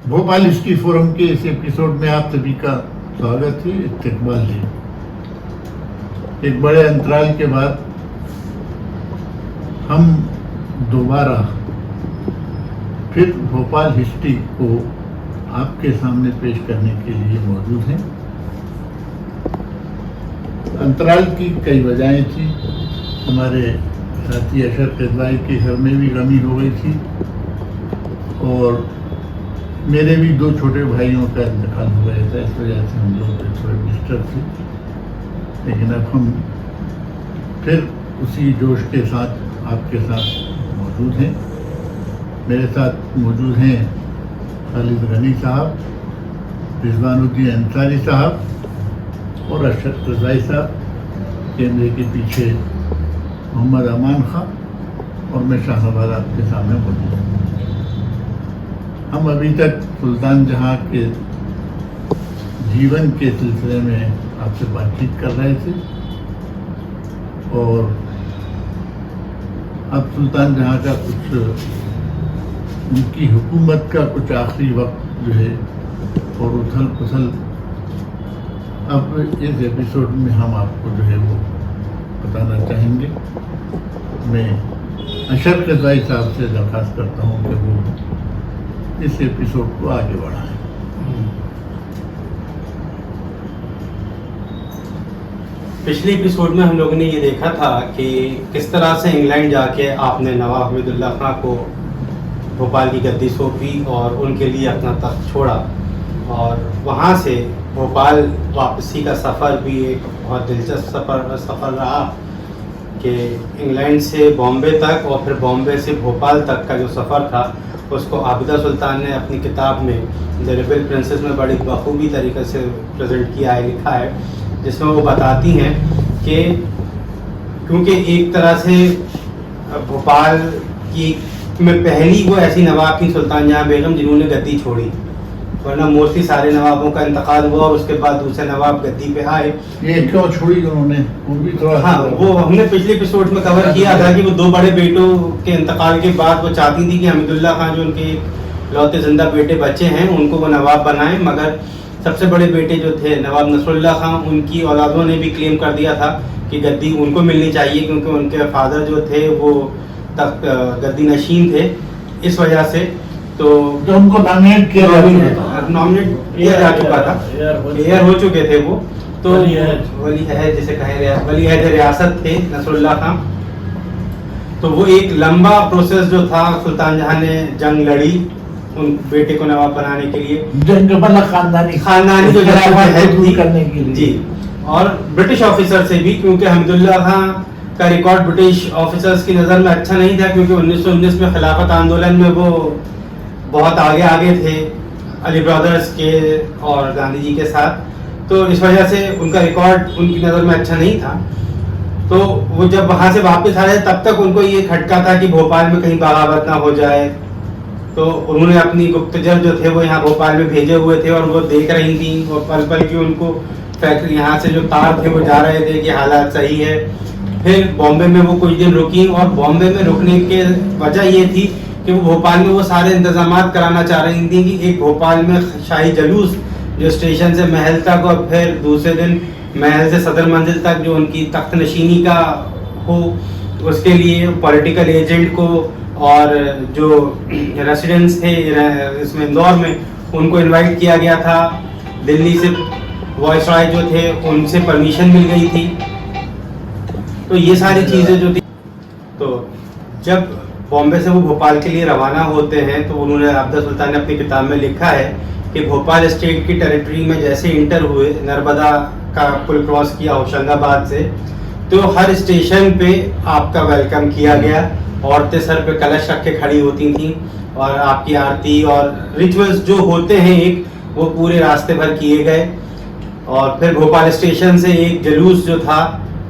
Bhopal history forum के इस episode में आप सभी का स्वागत है, इस्तकबाल है। एक बड़े अंतराल के बाद हम दोबारा फिर भोपाल हिस्ट्री को आपके सामने पेश करने के लिए मौजूद हैं। अंतराल की कई वजहें थी। हमारे साथी अशरफ रिजवाई के घर में भी गमी हो गई थी और मेरे भी दो छोटे भाइयों का इंतकाल हो गया था, इस वजह से हम लोग थोड़े डिस्टर्ब थे। लेकिन अब हम फिर उसी जोश के साथ आपके साथ मौजूद हैं। मेरे साथ मौजूद हैं खालिद गनी साहब, रिजवानुद्दीन अंसारी साहब और अशरफ रिजवाई साहब। कैमरे के पीछे मोहम्मद अमान खां और मैं शाहनवाज आपके सामने मौजूद हूँ। हम अभी तक सुल्तान जहां के जीवन के सिलसिले में आपसे बातचीत कर रहे थे और अब सुल्तान जहां का कुछ उनकी हुकूमत का कुछ आखिरी वक्त जो है और उथल पुथल, अब इस एपिसोड में हम आपको जो है वो बताना चाहेंगे। मैं अशरफ रिजवाई साहब से दरख्वास्त करता हूँ कि वो इस एपिसोड को आगे बढ़ाएं। पिछले एपिसोड में हम लोगों ने ये देखा था कि किस तरह से इंग्लैंड जाके आपने नवाब हमीदुल्लाह खां को भोपाल की गद्दी सौंपी और उनके लिए अपना तख्त छोड़ा और वहाँ से भोपाल वापसी का सफ़र भी एक बहुत दिलचस्प सफ़र रहा कि इंग्लैंड से बॉम्बे तक और फिर बॉम्बे से भोपाल तक का जो सफ़र था उसको आबिदा सुल्तान ने अपनी किताब में द रेबेल प्रिंसेस में बड़ी बखूबी तरीके से प्रेजेंट किया है, लिखा है, जिसमें वो बताती हैं कि क्योंकि एक तरह से भोपाल की में पहली वो ऐसी नवाब थी सुल्तान जहां बेगम जिन्होंने गद्दी छोड़ी, वरना मोस्टली सारे नवाबों का इंतकाल हुआ और उसके बाद दूसरे नवाब गद्दी पे आए। ये क्यों छोड़ी उन्होंने, वो भी थोड़ा हाँ, वो हमने पिछले एपिसोड में कवर किया था कि वो दो बड़े बेटों के इंतकाल के बाद वो चाहती थी कि हमीदुल्लाह खां जो उनके लौते जिंदा बेटे बच्चे हैं उनको वो नवाब बनाएं, मगर सबसे बड़े बेटे जो थे नवाब नसरुल्लाह खां, उनकी औलादों ने भी क्लेम कर दिया था कि गद्दी उनको मिलनी चाहिए क्योंकि उनके फादर जो थे वो तख्त गद्दी नशीन थे। इस वजह से तो उनको नॉमिनेट किया जा चुका था, एयर हो चुके थे वो, तो वली है जिसे कहे वली है रियासत थे नसरुल्लाह खां। तो वो एक लंबा प्रोसेस जो था, सुल्तान जहां ने जंग लड़ी उन बेटे को नवाब बनाने के लिए, जंग मतलब खानदानी जो दूर करने के लिए जी, और ब्रिटिश ऑफिसर से भी, क्योंकि हमीदुल्लाह खां का रिकॉर्ड ब्रिटिश ऑफिसर्स की नज़र में अच्छा नहीं था क्योंकि 1919 में खिलाफत आंदोलन में वो बहुत आगे थे अली ब्रदर्स के और गांधी जी के साथ, तो इस वजह से उनका रिकॉर्ड उनकी नज़र में अच्छा नहीं था। तो वो जब वहाँ से वापस आए तब तक उनको ये खटका था कि भोपाल में कहीं बगावत ना हो जाए, तो उन्होंने अपनी गुप्तचर जो थे वो यहाँ भोपाल में भेजे हुए थे और वो देख रही थी, वो पल पल की उनको फैक्ट्री यहाँ से जो तार थे वो जा रहे थे कि हालात सही है। फिर बॉम्बे में वो कुछ दिन रुकी और बॉम्बे में रुकने की वजह ये थी कि वो भोपाल में वो सारे इंतजामात कराना चाह रही थी कि एक भोपाल में शाही जलूस जो स्टेशन से महल तक और फिर दूसरे दिन महल से सदर मंजिल तक जो उनकी तख्त नशीनी का हो, उसके लिए पॉलिटिकल एजेंट को और जो रेसिडेंट्स थे इसमें इंदौर में उनको इनवाइट किया गया था। दिल्ली से वॉइसरॉय जो थे उनसे परमिशन मिल गई थी। तो ये सारी चीज़ें जो थी, तो जब बॉम्बे से वो भोपाल के लिए रवाना होते हैं तो उन्होंने आबिदा सुल्तान ने अपनी किताब में लिखा है कि भोपाल स्टेट की टेरिटरी में जैसे इंटर हुए, नर्मदा का पुल क्रॉस किया होशंगाबाद से, तो हर स्टेशन पे आपका वेलकम किया गया। औरतें सर पे कलश रख के खड़ी होती थीं और आपकी आरती और रिचुअल्स जो होते हैं एक वो पूरे रास्ते भर किए गए। और फिर भोपाल स्टेशन से एक जुलूस जो था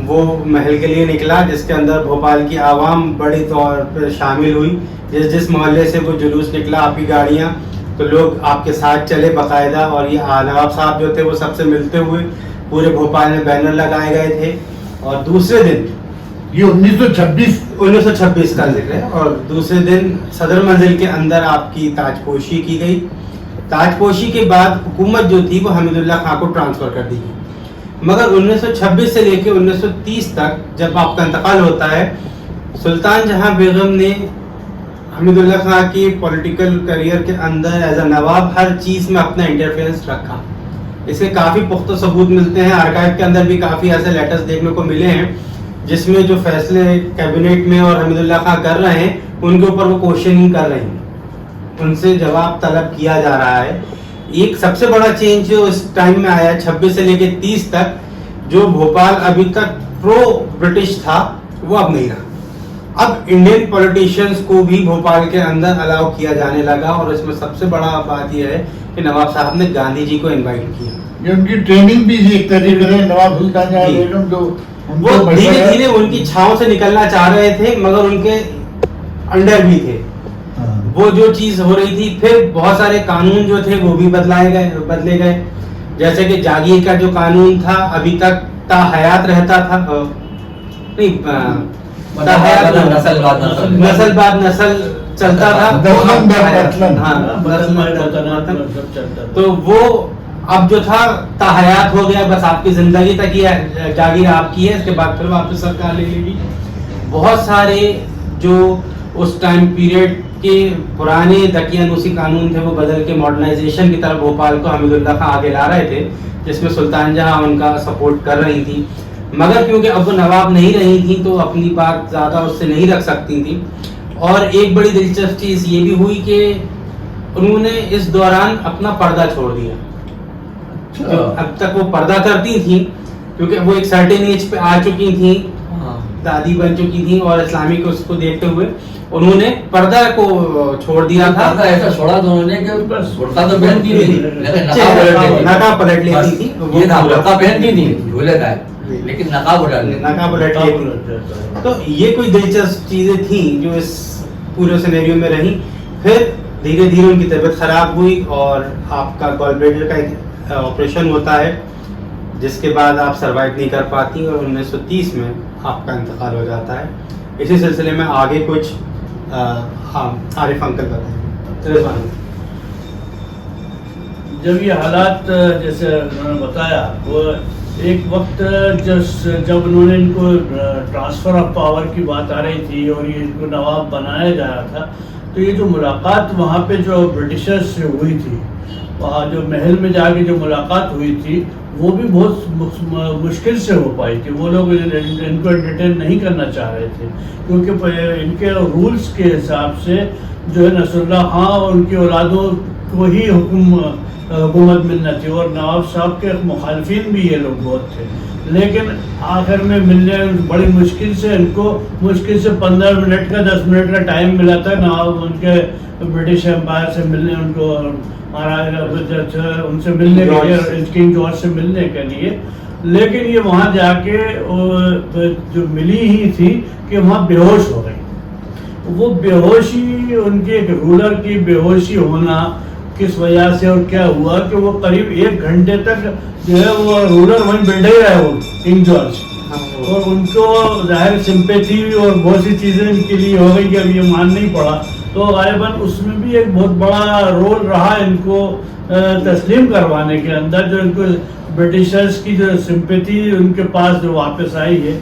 वो महल के लिए निकला, जिसके अंदर भोपाल की आवाम बड़ी तौर पर शामिल हुई। जिस मोहल्ले से वो जुलूस निकला, आपकी गाड़ियाँ, तो लोग आपके साथ चले बाकायदा। और ये नवाब साहब जो थे वो सबसे मिलते हुए पूरे भोपाल में बैनर लगाए गए थे। और दूसरे दिन ये 1926 का जिक्र है, और दूसरे दिन सदर मंजिल के अंदर आपकी ताजपोशी की गई। ताजपोशी के बाद हुकूमत जो थी वो हमीदुल्लाह खां को ट्रांसफ़र कर दी गई। मगर 1926 से लेकर 1930 तक जब आपका इंतकाल होता है, सुल्तान जहां बेगम ने हमीदुल्लाह खां की पॉलिटिकल करियर के अंदर एज अ नवाब हर चीज़ में अपना इंटरफेरेंस रखा। इसके काफ़ी पुख्ता सबूत मिलते हैं, आर्काइव के अंदर भी काफ़ी ऐसे लेटर्स देखने को मिले हैं जिसमें जो फैसले कैबिनेट में और हमीदुल्लाह खां कर रहे हैं उनके ऊपर वो क्वेश्चनिंग कर रहे हैं, उनसे जवाब तलब किया जा रहा है। एक सबसे बड़ा चेंज जो इस टाइम में आया 26 से लेकर 30 तक, जो भोपाल अभी तक प्रो ब्रिटिश था वो अब नहीं रहा। अब इंडियन पॉलिटिशियंस को भी भोपाल के अंदर अलाउ किया जाने लगा और इसमें सबसे बड़ा बात यह है कि नवाब साहब ने गांधी जी को इनवाइट किया। ये उनकी ट्रेनिंग भी एक तरीके से नवाब सुल्तान जहां बेगम जो वो धीरे धीरे उनकी छांव से निकलना चाह रहे थे मगर उनके अंडर भी थे। वो जो चीज हो रही थी, फिर बहुत सारे कानून जो थे वो भी बदले गए। जैसे कि जागीर का जो कानून था अभी तक ताहयात रहता था, नहीं नस्ल बाद नस्ल चलता था, तो वो अब जो था ताहयात हो गया, बस आपकी जिंदगी तक ही जागीर आपकी है, इसके बाद फिर वापस सरकार ले लेगी। बहुत सारे जो उस टाइम पीरियड के पुराने दकियानूसी कानून थे वो बदल के मॉडर्नाइजेशन की तरफ भोपाल को हमीदुल्लाह खां आगे ला रहे थे, जिसमें सुल्तान जहां उनका सपोर्ट कर रही थी। मगर क्योंकि अब वो नवाब नहीं रही थी तो अपनी बात ज़्यादा उससे नहीं रख सकती थी। और एक बड़ी दिलचस्प चीज़ ये भी हुई कि उन्होंने इस दौरान अपना पर्दा छोड़ दिया। अब तक वो पर्दा करती थी क्योंकि वो एक सर्टेन एज पे आ चुकी थी, दादी बन चुकी थी और इस्लामिक उसको देखते हुए उन्होंने पर्दा को छोड़ दिया था। ऐसा छोड़ा तो उन्होंने कि बुर्का तो पहनती थी लेकिन नकाब पलट लेती थी, ये ना बुर्का पहनती थी झूले का, लेकिन नकाब पलट लेती। तो ये कोई दिलचस्प चीजें थी जो इस पूरे सिनेरियो में रही। फिर धीरे धीरे उनकी तबीयत खराब हुई और आपका गॉलब्लैडर का एक ऑपरेशन होता है जिसके बाद आप सरवाइव नहीं कर पाती और 1930 में आपका इंतकाल हो जाता है। इसी सिलसिले में आगे कुछ आरिफ अंकल बताएंगे। जब ये हालात जैसे उन्होंने बताया, वो एक वक्त जब उन्होंने इनको ट्रांसफ़र ऑफ पावर की बात आ रही थी और ये इनको नवाब बनाया जा रहा था, तो ये जो मुलाकात वहाँ पे जो ब्रिटिशर्स से हुई थी, वहाँ जो महल में जाके जो मुलाकात हुई थी वो भी बहुत मुश्किल से हो पाई थी। वो लोग इनको एंटरटेन नहीं करना चाह रहे थे क्योंकि इनके रूल्स के हिसाब से जो है नसरुल्लाह खां और उनकी औलादों को ही हुकूमत मिलना थी और नवाब साहब के मुखालफिन भी ये लोग बहुत थे। लेकिन आखिर में मिलने बड़ी मुश्किल से इनको मुश्किल से 15 मिनट का 10 मिनट का टाइम मिला था नवाब उनके ब्रिटिश एम्पायर से मिलने, उनको उनसे मिलने के लिए, किंग जॉर्ज से मिलने के लिए। लेकिन ये वहाँ जाके जो मिली ही थी कि वहाँ बेहोश हो गई। वो बेहोशी, उनके एक रूलर की बेहोशी होना किस वजह से और क्या हुआ कि वो करीब 1 घंटे तक जो है वो रूलर वहीं बैठे ही रहे, वो किंग जॉर्ज, और उनको जाहिर सिंपैथी और बहुत सी चीज़ें इनके लिए हो गई कि अब ये मान नहीं पड़ा। तो गायबन उसमें भी एक बहुत बड़ा रोल रहा इनको तस्लीम करवाने के अंदर, जो इनको ब्रिटिशर्स की जो सिंपैथी उनके पास जो वापस आई है।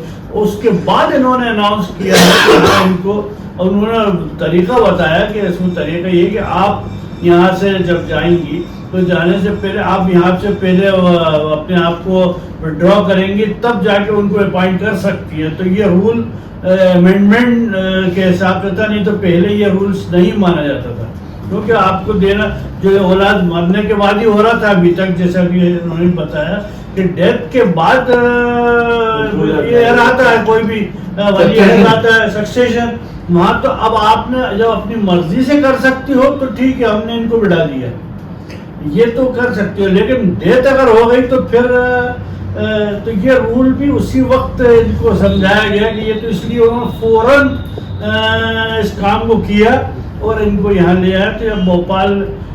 उसके बाद इन्होंने अनाउंस किया है इनको, और उन्होंने तरीका बताया कि इसमें तरीका ये कि आप यहाँ से जब जाएंगी तो जाने से पहले आप यहाँ से पहले अपने आप को विड्रॉ करेंगी, तब जाके उनको अपॉइंट कर सकती है। तो ये रूल अमेंडमेंट के हिसाब से था, नहीं तो पहले ये रूल्स नहीं माना जाता था क्योंकि आपको देना जो औलाद मरने के बाद ही हो रहा था अभी तक, जैसा कि उन्होंने बताया कि डेथ के बाद ये रहता है कोई भी वली रहता है सक्सेशन वहाँ। तो अब आपने जब अपनी मर्जी से कर सकती हो तो ठीक है, हमने इनको बिठा दिया, ये तो कर सकती हो। लेकिन डेथ अगर हो गई तो फिर तो ये रूल भी उसी वक्त इनको समझाया गया कि ये तो इसलिए उन्होंने फौरन इस काम को किया और इनको यहाँ ले आया। तो अब भोपाल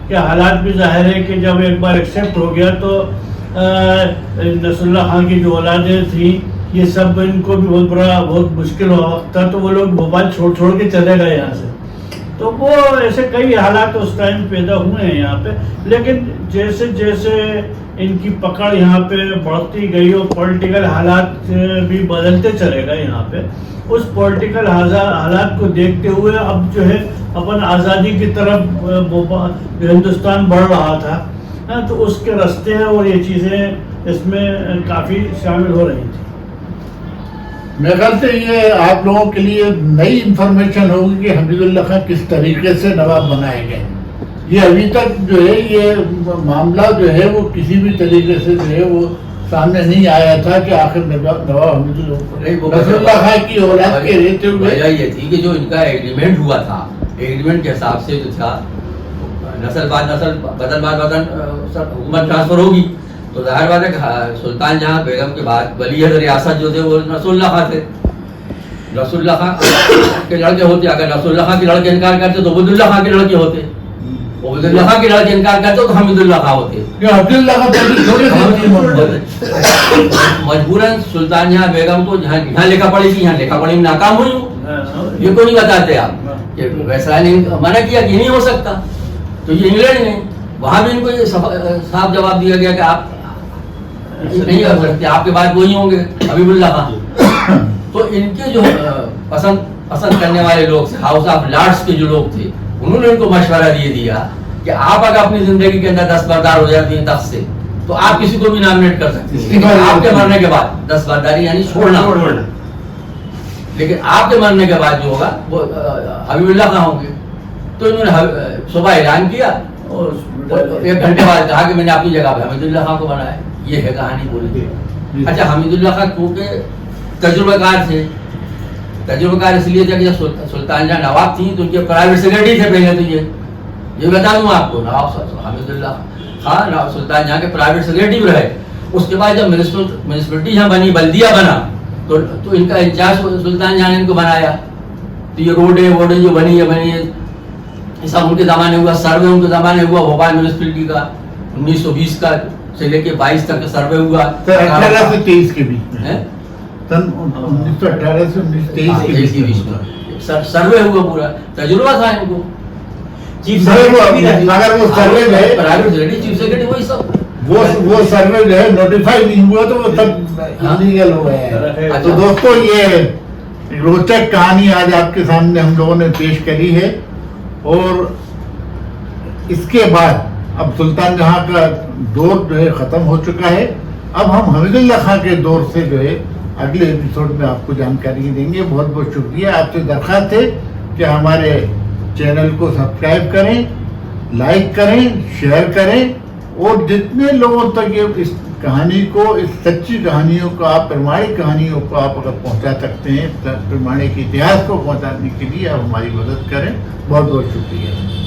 के हालात भी जाहिर है कि जब एक बार एक्सेप्ट हो गया तो नसरुल्लाह खां की जो औलादें थी ये सब, इनको भी बहुत मुश्किल वक्त था, तो वो लोग भोपाल छोड़ के चले गए यहाँ से। تو وہ ایسے کئی حالات اس ٹائم پیدا ہوئے ہیں یہاں پہ. لیکن جیسے جیسے ان کی پکڑ یہاں پہ بڑھتی گئی اور پولیٹیکل حالات بھی بدلتے چلے گئے یہاں پہ, اس پولیٹیکل حالات کو دیکھتے ہوئے اب جو ہے اپن آزادی کی طرف ہندوستان بڑھ رہا تھا, تو اس کے راستے اور یہ چیزیں اس میں کافی شامل ہو رہی تھیں. میرے خیال سے یہ آپ لوگوں کے لیے نئی انفارمیشن ہوگی کہ حمید اللہ خان کس طریقے سے نواب بنائے گئے. یہ ابھی تک جو ہے یہ معاملہ جو ہے وہ کسی بھی طریقے سے جو ہے وہ سامنے نہیں آیا تھا کہ آخر نواب حمید اللہ خان کی اولاد کے رہتے ہوئے. وجہ یہ تھی کہ جو ان کا ایگریمنٹ ہوا تھا, ایگریمنٹ کے حساب سے جو تھا نسل بعد نسل بدن بعد بدن حکومت ٹرانسفر ہوگی, تو ظاہر بات ہے کہ سلطان جہاں بیگم کے بعد ولی عہد ریاست جو تھے وہ رسول اللہ خان تھے. رسول اللہ خان کے لڑکے ہوتے, اگر رسول اللہ خان کے لڑکے انکار کرتے تو عبید اللہ خان کے لڑکے ہوتے, عبید اللہ خان کے لڑکے انکار کرتے تو حمید اللہ خان ہوتے. مجبوراً سلطان جہاں بیگم کو جہاں لکھا پڑی تھی یہاں لکھا پڑی میں ناکام ہوئی ہوں. یہ کو نہیں بتاتے آپ کہ ویسا نے منع کیا کہ نہیں ہو سکتا, تو یہ انگلینڈ میں وہاں بھی ان کو یہ صاف جواب دیا گیا کہ آپ نہیں کر سکتے, آپ کے بعد وہی ہوں گے حبیب اللہ خان. تو ان کے جو پسند کرنے والے لوگ تھے, ہاؤس آف لارڈس کے جو لوگ تھے, انہوں نے ان کو مشورہ دیا کہ آپ اگر اپنی زندگی کے اندر دستبردار ہو جاتی ہیں تخت سے تو آپ کسی کو بھی نامنیٹ کر سکتے ہیں آپ کے مرنے کے بعد. دستبرداری یعنی چھوڑنا, لیکن آپ کے مرنے کے بعد جو ہوگا وہ حبیب اللہ خان ہوں گے. تو انہوں نے صبح اعلان کیا اور 1 گھنٹے بعد کہا کہ میں نے اپنی جگہ پہ حمید اللہ خان کو بنایا. یہ ہے کہانی بولی. اچھا, حمید اللہ خان کیونکہ تجربہ کار تھے, تجربہ کار اس لیے تھا کہ جب سلطان جہاں نواب تھیں تو ان کے پرائیویٹ سیکرٹری تھے پہلے. تو یہ بتا دوں آپ کو, نواب حمید اللہ خان سلطان جہاں کے پرائیویٹ سیکرٹری بھی رہے. اس کے بعد جب میونسپلٹی یہاں بنی, بلدیہ بنا, تو ان کا انچارج سلطان جہاں نے ان کو بنایا. تو یہ روڈیں جو بنی ہے سب ان کے زمانے ہوا. سروے ان کے زمانے ہوا بھوپال میونسپلٹی کا 1920 کا سے لے کے 22 تک سروے ہوا. 18 سے 23 کے بیچ میں, 1918 سے 1923 کے بیچ میں سروے ہوا. پورا تجربہ تھا ان کو. چیف اگر وہ سروے جو ہے پرائیویٹ سیکرٹری, چیف سیکرٹری وہی سب, وہ سروے جو ہے نوٹیفائی نہیں ہوا تو وہ سب انلیگل ہو گئے ہیں. تو دوستو یہ روچک کہانی آج آپ کے سامنے ہم لوگوں نے پیش کری ہے. اور اس کے بعد اب سلطان جہاں کا دور جو ہے ختم ہو چکا ہے. اب ہم حمید اللہ خان کے دور سے جو ہے اگلے ایپیسوڈ میں آپ کو جانکاری دیں گے. بہت بہت شکریہ. آپ سے درخواست ہے کہ ہمارے چینل کو سبسکرائب کریں, لائک کریں, شیئر کریں, اور جتنے لوگوں تک یہ اس کہانی کو, اس سچی کہانیوں کو, آپ پرمانک کہانیوں کو آپ اگر پہنچا سکتے ہیں, پرمانک اتہاس کو پہنچانے کے لیے آپ ہماری مدد کریں. بہت بہت شکریہ.